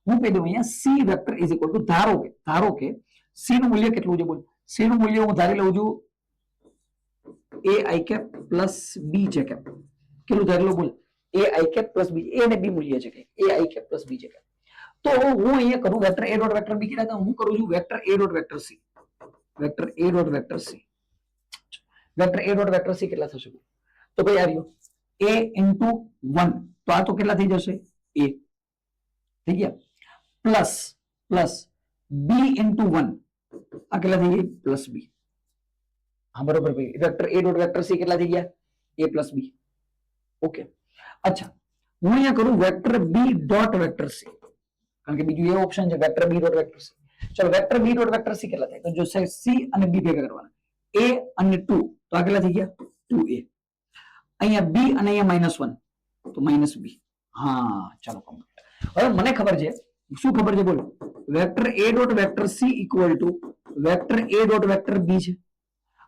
હું કહી દઉં અહીંયા c vector is equal two ધારો કે c નું મૂલ્ય કેટલું છે બોલ c નું મૂલ્ય હું ધારી લઉં છું a i cap plus b j cap કેટલું ધારી લઉં બોલ a i cap plus b a અને b મૂલ્ય છે કે a i cap plus b j cap તો હું અહીંયા કરું vector a dot vector b કેટલા હતા હું કરું છું vector a dot vector c vector a dot vector c vector a dot vector c કેટલા થશે તો ભાઈ આવ્યો a ઇન્ટુ 1 તો આ તો કેટલા થઈ જશે a થઈ ગયા પ્લસ b ઇન્ટુ 1 આ કેટલા થઈ ગયા પ્લસ b હા બરોબર ભાઈ vector a dot vector c કેટલા થઈ ગયા a પ્લસ b ઓકે અચ્છા હું અહીંયા કરું vector b dot vector c કારણ કે બીજું એ ઓપ્શન છે vector b dot vector c ચલો vector b dot vector c કેટલા થાય તો જો c અને b ભેગા કરવાના a અને 2 તો આ કેટલા થઈ ગયા 2a અહીંયા b અને અહીંયા -1 તો -b હા ચાલો કમ્પ્લીટ હવે મને ખબર છે શું ખબર છે બોલો vector a dot vector c equal to vector a dot vector b છે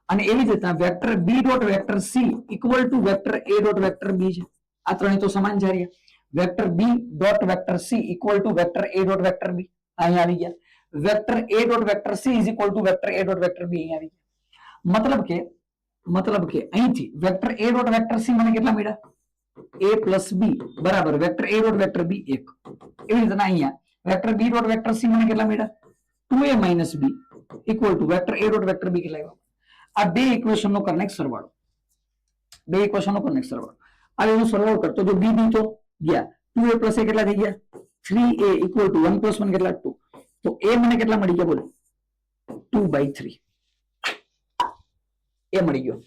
અને એવી જ રીતના vector b dot vector c equal to vector a dot vector b છે આ ત્રણેય તો સમાન છે vector b dot vector c equal to vector a dot vector b અહીંયા આવી ગયા vector a dot vector c is equal two vector a dot vector b અહીંયા આવી ગયા મતલબ કે અહીંથી vector a dot vector c મને કેટલા મળ્યા a પ્લસ b બરાબર vector a dot vector b 1 એવી રીતના અહીંયા vector b dot vector c મને કેટલા મળ્યા 2a minus b equal to vector a dot vector b કેટલા આવ્યા આ બે ઇક્વેશન નો કનેક્ટ સરવાળો આ એનો સરવાળો કરતો જો b b તો ગયા 2a પ્લસ a કેટલા થઈ ગયા 3a ઇક્વલ ટુ 1 પ્લસ 1 કેટલા 2 તો a મને કેટલા મળી ગયા બોલો 2/3 a મળી ગયો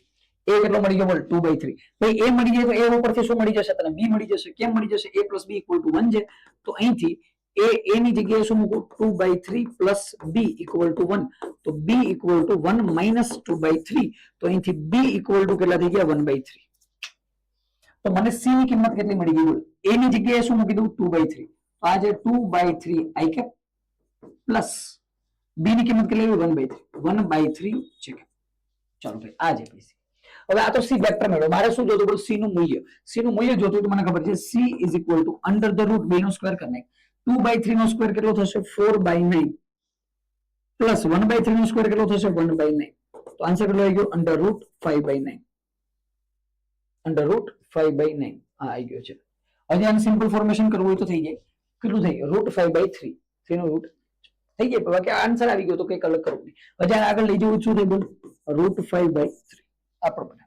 a કેટલો મળી ગયો બોલ 2/3 ભાઈ a મળી જાય તો a ઉપરથી શું મળી જશે તને b મળી જશે કેમ મળી જશે a plus b equal to 1 છે તો અહીંથી a ની જગ્યાએ શું મૂકું 2/3 પ્લસ b ઇક્વલ ટુ 1 તો b ઇક્વલ ટુ 1 માઇનસ 2/3 તો અહીંથી b ઇક્વલ ટુ કેટલા થઈ ગયા 1/3 તો મને c ની કિંમત કેટલી મળી ગઈ બોલ a ની જગ્યાએ શું મૂકી દઉં 2/3 તો આ જે 2/3 i કેપ પ્લસ b ની કિંમત કેટલી આવી 1/3 છે કે ચાલો ભાઈ આ જે પીસી હવે આ તો c વેક્ટર મેળવો મારે શું જોતું બોલ c નું મૂલ્ય જોતું તો મને ખબર છે c is equal to under the root 2 નો સ્ક્વેર કરને 2/3 નો સ્ક્વેર કેટલો થશે 4/9 પ્લસ 1/3 નો સ્ક્વેર કેટલો થશે 1/9 તો આન્સર કેટલો આવી ગયો અંડર રૂટ 5/9 આ આવી ગયો છે હજી આને સિમ્પલ ફોર્મેશન કરવું હોય તો થઈ જાય કેટલું થઈ રૂટ 5/3 3 નો રૂટ થઈ જાય બાકી આન્સર આવી ગયો તો કઈક અલગ કરવું નહીં હજી આગળ લઈ જવું શું થઈ બોલ રૂટ 5/3 આ પ્રમાણે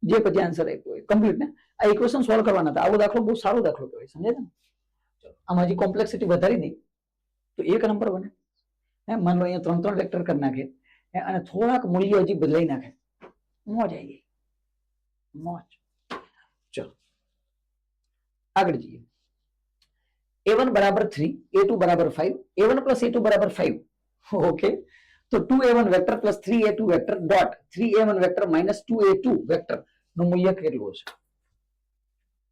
જે પછી આન્સર આપ્યો હોય કમ્પ્લીટ ને આ ઇક્વેશન સોલ્વ કરવાના હતા આવો દાખલો બહુ સારો દાખલો કહેવાય સમજાય ને આમાં હજી કોમ્પ્લેક્સિટી વધારી દઈ તો એક નંબર બને હે માન લો અહીંયા 3 વેક્ટર કરી નાખે અને થોડાક મૂલ્ય હજી બદલાઈ નાખે મોજ આવી ગઈ મોજ ચલો આગળ જઈએ a1 બરાબર 3 a2 બરાબર 5 a1 પ્લસ a2 બરાબર 5 ઓકે તો 2a1 vector plus 3a2 vector dot 3a1 vector minus 2a2 vector નું મૂલ્ય કેટલું હશે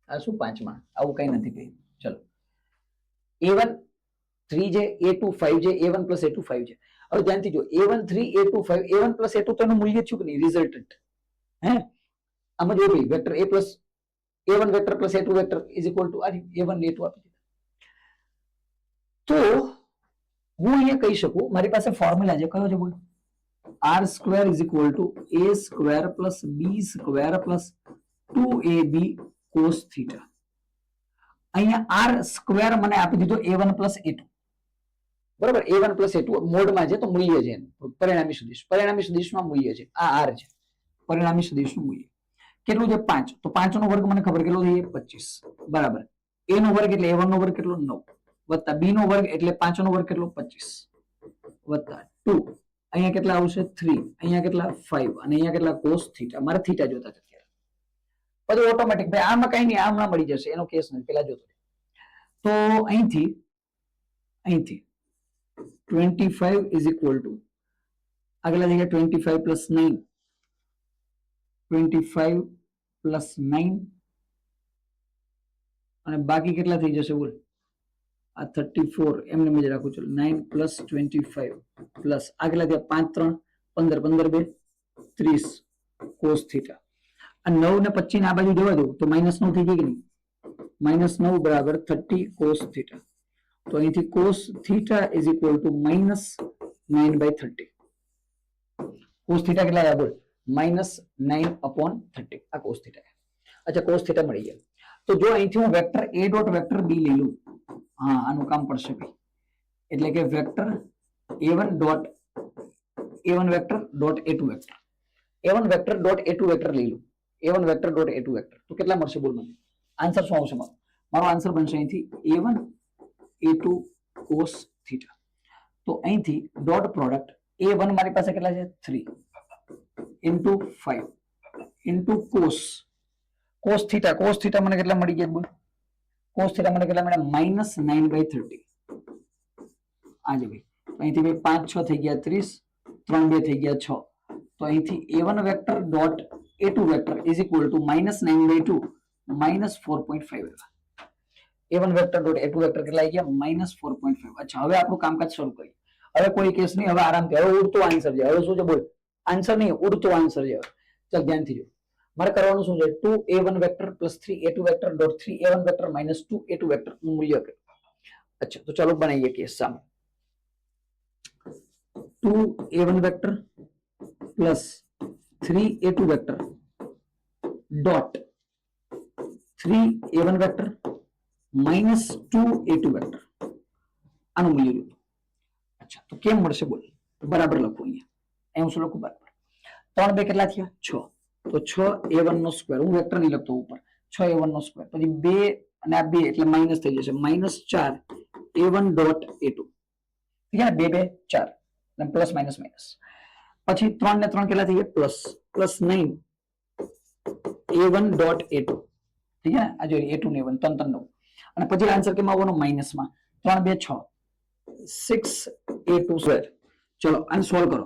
આ શું પાંચમાં આવું કઈ નથી કહ્યું ચલો a1 3 છે a2 5 છે a1 પ્લસ a2 5 છે હવે ધ્યાનથી જો a1 3 a2 5 a1 plus a2 તો એનું મૂલ્ય થયું કે નહીં રિઝલ્ટન્ટ હે આમાં જો ભાઈ vector a plus a1 vector plus a2 vector is equal two આ a1 ને a2 આપી દીધા તો હું અહીંયા કહી શકું મારી પાસે ફોર્મ્યુલા છે કયો છે બોલ r square is equal to a square plus b square plus 2ab cos theta અહીંયા r સ્ક્વેર મને આપી દીધો a1 પ્લસ a2 બરાબર a1 પ્લસ a2 મોડમાં છે તો મૂલ્ય છે પરિણામી સદિશમાં મૂલ્ય છે આ r છે પરિણામી સદિશનું મૂલ્ય કેટલું છે 5 તો 5 નો વર્ગ મને ખબર કેટલો થઈ 25 બરાબર a નો વર્ગ એટલે a1 નો વર્ગ કેટલો 9 વત્તા b નો વર્ગ એટલે 5 નો વર્ગ કેટલો 25 વત્તા 2 અહીંયા કેટલા આવશે 3 અહીંયા કેટલા 5 અને અહીંયા કેટલા cos થીટા મારે થીટા જોતા છે બધું ઓટોમેટિક ભાઈ આમાં કઈ નહીં આમના મળી જશે એનો કેસ નથી પેલા જોતો તો અહીંથી 25 is equal to આગલા જગ્યા 25 plus 9 25 plus 9 અને બાકી કેટલા થઈ જશે બોલ આ 34 એમને મેં જ રાખું છું 9 plus 25 plus આગલા ત્યાં 5 3 15 15 2 30 cos થીટા આ 9 ને 25 ને આ બાજુ જવા દઉં તો -9 થઈ ગઈ કે નહીં -9 બરાબર 30 cos થીટા તો અહીંથી cos theta is equal to -9/30 cos theta કેટલા આવ્યા બોલ -9/30 આ cos થીટા અચ્છા cos થીટા મળી ગયા તો જો અહીંથી હું vector a dot vector b લઈ લઉં હા આનું કામ પડશે ભાઈ એટલે કે vector a1 dot a1 vector dot a2 vector a1 vector dot a2 vector લઈ લઉં a1 vector dot a2 vector તો કેટલા મળશે બોલ મને આન્સર શું આવશે મારો આન્સર બનશે અહીંથી a1 a2 cos થીટા તો અહીંથી ડોટ પ્રોડક્ટ a1 મારી પાસે કેટલા છે 3 into 5 into cos થીટા મને કેટલા મળી ગયા બોલ cos થીટા મને કેટલા મળ્યા -9/30 આજે ભાઈ તો અહીંથી ભાઈ 5 6 થઈ ગયા 30 3 2 થઈ ગયા 6 તો અહીંથી a1 vector dot a2 vector is equal two -9/2 -4.5 a1 vector dot a2 vector કેટલા આવી ગયા -4.5 અચ્છા હવે આપણું કામકાજ શરૂ કરીએ હવે કોઈ કેસ નહીં હવે આરામથી હવે ઉડતો આન્સર છે હવે શું છે બોલ આન્સર નહીં ઉડતો આન્સર છે ચાલ ધ્યાનથી જો મારે કરવાનું શું છે 2a1 vector plus 3a2 vector dot 3a1 vector minus 2a2 vector નું મૂલ્ય અચ્છા તો ચાલો બનાવીએ કેસ સામે 2a1 vector plus 3a2 vector dot 3a1 vector minus 2a2 vector આનું મૂલ્ય લીધું અચ્છા તો કેમ મળશે બોલ બરાબર લખું અહીંયા એમ શું લખું બરાબર 3 2 કેટલા થયા 6 તો 6a1 નો સ્ક્વેર હું વેક્ટર નહીં લખતો ઉપર 6a1 નો સ્ક્વેર પછી 2 અને આ 2 એટલે માઈનસ થઈ જશે -4a1 ડોટ a2 ઠીક છે 2 2 4 અને પ્લસ માઈનસ માઈનસ પછી 3 ને 3 કેટલા થઈ ગયા પ્લસ 9a1 ડોટ a2 ઠીક છે આ જો a2 ને 1 3 3 9 અને પછી આન્સર કેમ આવવાનો માઈનસ માં 3 2 6 6a2 સ્ક્વેર ચલો આને સોલ્વ કરો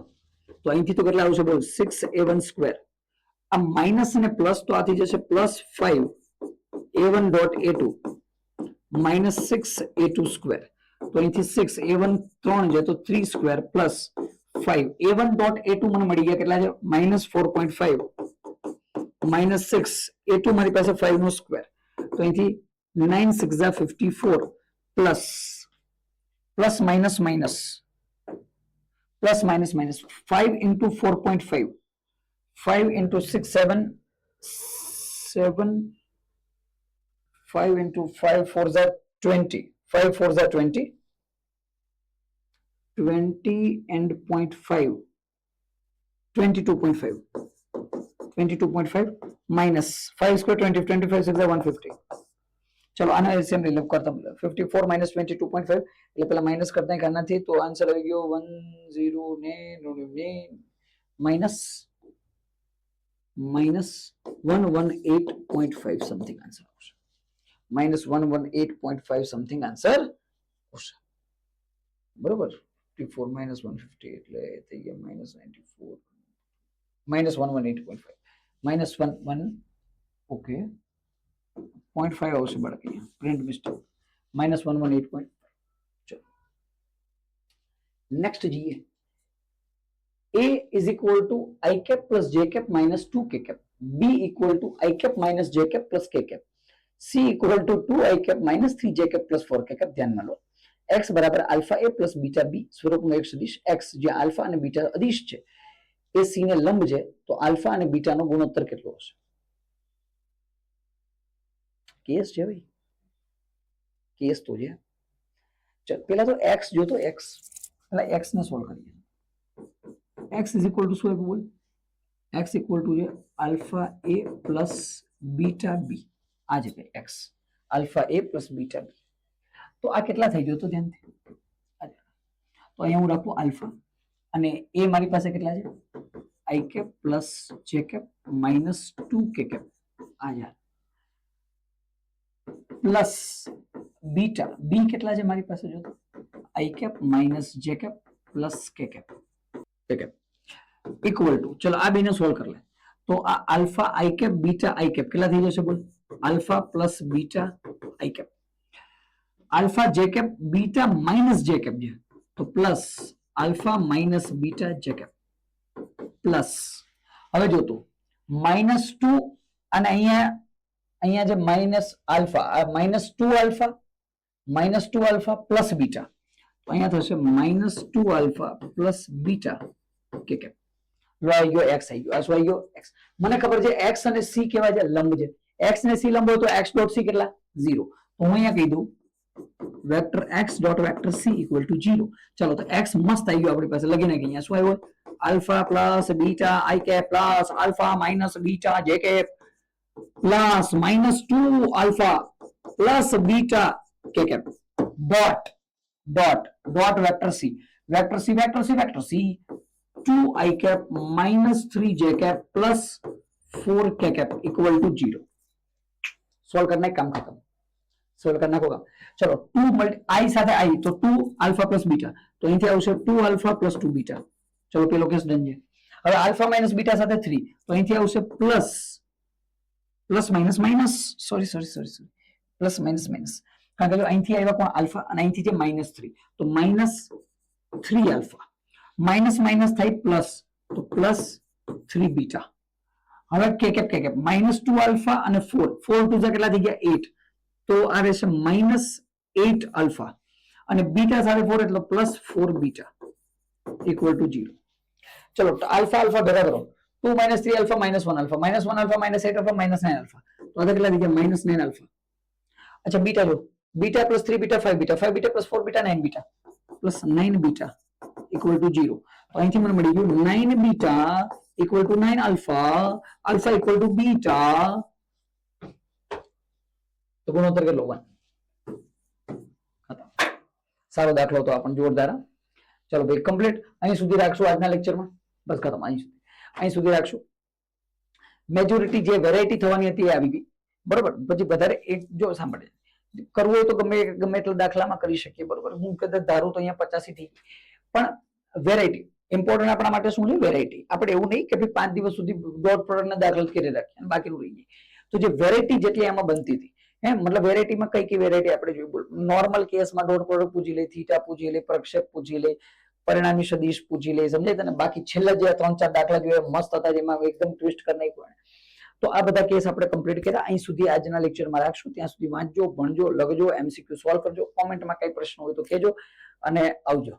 તો અહીંથી તો કેટલા આવશે બોલ 6a1 સ્ક્વેર આ માઇનસ અને પ્લસ તો આથી જશે +5a1 dot a2 minus 6a2 square તો અહીંથી 6a1 3 છે તો 3 square plus 5a1 dot a2 મને મળી ગયા કેટલા છે -4.5 માઇનસ 6a2 મારી પાસે 5 નો સ્ક્વેર તો અહીંથી 9 6 54 plus minus 5 into 4.5 5 into 6 7 5 into 5 4 are 20 5 4 are 20 20 and 0.5 22.5 minus 5 square 20 25 6 are 150 चलो आना एलसीएम ले लो करता हूं 54 minus 22.5 એટલે પેલા માઈનસ કરતા કે આનાથી તો આન્સર આવી ગયો 10 માઈનસ -118.5 સમથિંગ આન્સર આવશે -118.5 સમથિંગ આન્સર આવશે બરોબર 54 -150 એટલે થઈ ગયા -94 -118.5 -1 ઓકે 0.5 આવશે બાળક અહીંયા પ્રિન્ટ મિસ્ટેક -118.5 ચલો નેક્સ્ટ જઈએ A is equal to I cap plus J cap minus 2K cap. B equal to I cap minus J cap plus K cap. C equal to 2I cap minus 3J cap plus 4K cap. ધ્યાન માં લો x બરાબર alpha a plus beta b સ્વરૂપનું એક સદિશ x જે alpha અને beta અદિશ છે એ c ને લંબ છે તો આલ્ફા અને બીટા નો ગુણોત્તર કેટલો હશે કેસ છે ભાઈ કેસ તો છે ચલ પેલા તો x જોતો x પેલા x ને સોલ્વ કરીએ x is equal to શું આપ્યું બોલ x equal to છે alpha a plus beta b આ છે x alpha a plus beta b તો આ કેટલા થઈ ગયો તો ધ્યાનથી તો અહીંયા હું રાખું આલ્ફા અને એ મારી પાસે કેટલા છે I cap plus J cap minus 2k cap આ યાર પ્લસ બીટા બી કેટલા છે મારી પાસે જો I cap minus J cap plus K cap equal to ચલો આ બેને સોલ્વ કરી લે તો આ alpha I cap beta I cap કેટલા થઈ જશે બોલ alpha plus beta I cap alpha J cap beta minus J cap છે તો plus alpha minus beta J cap plus હવે જો તું -2 અને અહીંયા J minus alpha -2 alpha plus beta તો અહીંયા થશે -2 alpha plus beta K cap આવી ગયો x આવી ગયો આ શું આવી ગયો x મને ખબર છે x અને c કેવા છે લંબ છે x ને c લંબ હોય તો x ડોટ c કેટલા 0 તો હું અહીંયા કહી દઉં vector x dot vector c equal to 0 ચાલો તો x મસ્ત આવી ગયો આપણી પાસે લગી નાખી અહીંયા શું આવ્યો alpha plus beta I cap plus alpha minus beta J cap plus -2 alpha plus beta K cap dot vector c 2 i cap minus 3 j cap plus 4 k cap equal to 0 solve करना है काम खत्म solve करना होगा चलो 2 multi i સાથે i तो 2 alpha plus beta तो અહીંથી આવશે 2 अल्फा प्लस 2 बीटा चलो પેલો કેસ ડન છે હવે अल्फा माइनस बीटा સાથે 3 તો અહીંથી આવશે plus minus sorry plus minus કારણ કે અહીંથી આવ્યા કોણ અલ્ફા અને અહીંથી છે -3 તો -3 अल्फा माइनस થાય પ્લસ તો પ્લસ 3 બીટા હવે કે કેપ -2 આલ્ફા અને 4 2 કેટલા થઈ ગયા 8 તો આ રહેશે -8 આલ્ફા અને બીટા સાથે 4 એટલે +4 બીટા ઇક્વલ ટુ 0 ચલો આલ્ફા ભેગા કરો 2 3 alpha -1 alpha -1 alpha -8 alpha -9 alpha તો આ કેટલા થઈ ગયા -9 આલ્ફા અચ્છા બીટા જો beta +3 beta 5 beta 5 beta +4 beta 9 beta +9 beta equal to 0 तो અહીંથી મને મળી ગયું 9 beta equal to 9 alpha equal to beta તો ગુણોત્તર કેટલો 1 ખતમ સારો દાખલો તો આપણ જોરદાર ચલો ભાઈ કમ્પ્લીટ અહીં સુધી રાખશું આજના લેક્ચરમાં બસ ખતમ અહીં સુધી રાખશું મેજોરિટી જે વેરાયટી થવાની હતી એ આવી ગઈ બરોબર પછી વધારે એક જો સાંભળે કરવું હોય તો ગમે એટલા દાખલામાં કરી શકીએ બરોબર હું કદાચ ધારું તો અહીંયા 85 થી પણ વેરાયટી ઇમ્પોર્ટન્ટ આપણા માટે શું છે વેરાયટી આપણે એવું નહીં કે ભાઈ 5 દિવસ સુધી ડોટ પ્રોડક્ટના દાખલા કરી રાખીએ અને બાકીનું રહી જાય તો જે વેરાયટી જેટલી એમાં બનતી હતી મતલબ વેરાયટીમાં કઈ વેરાયટી આપણે જોયું નોર્મલ કેસમાં ડોટ પ્રોડક્ટ પૂછી લે થીટા પૂછી લે પ્રક્ષેપ પૂછી લે પરિણામી સદિશ પૂછી લે સમજાય તને બાકી છેલ્લા જે 3-4 દાખલા જોયા મસ્ત હતા જેમાં એકદમ ટ્વિસ્ટ કરી નાખ્યું તો આ બધા કેસ આપણે કમ્પ્લીટ કર્યા અહીં સુધી આજના લેક્ચરમાં રાખશું ત્યાં સુધી વાંચજો ભણજો લખજો MCQ સોલ્વ કરજો કોમેન્ટમાં કઈ પ્રશ્ન હોય તો કહેજો અને આવજો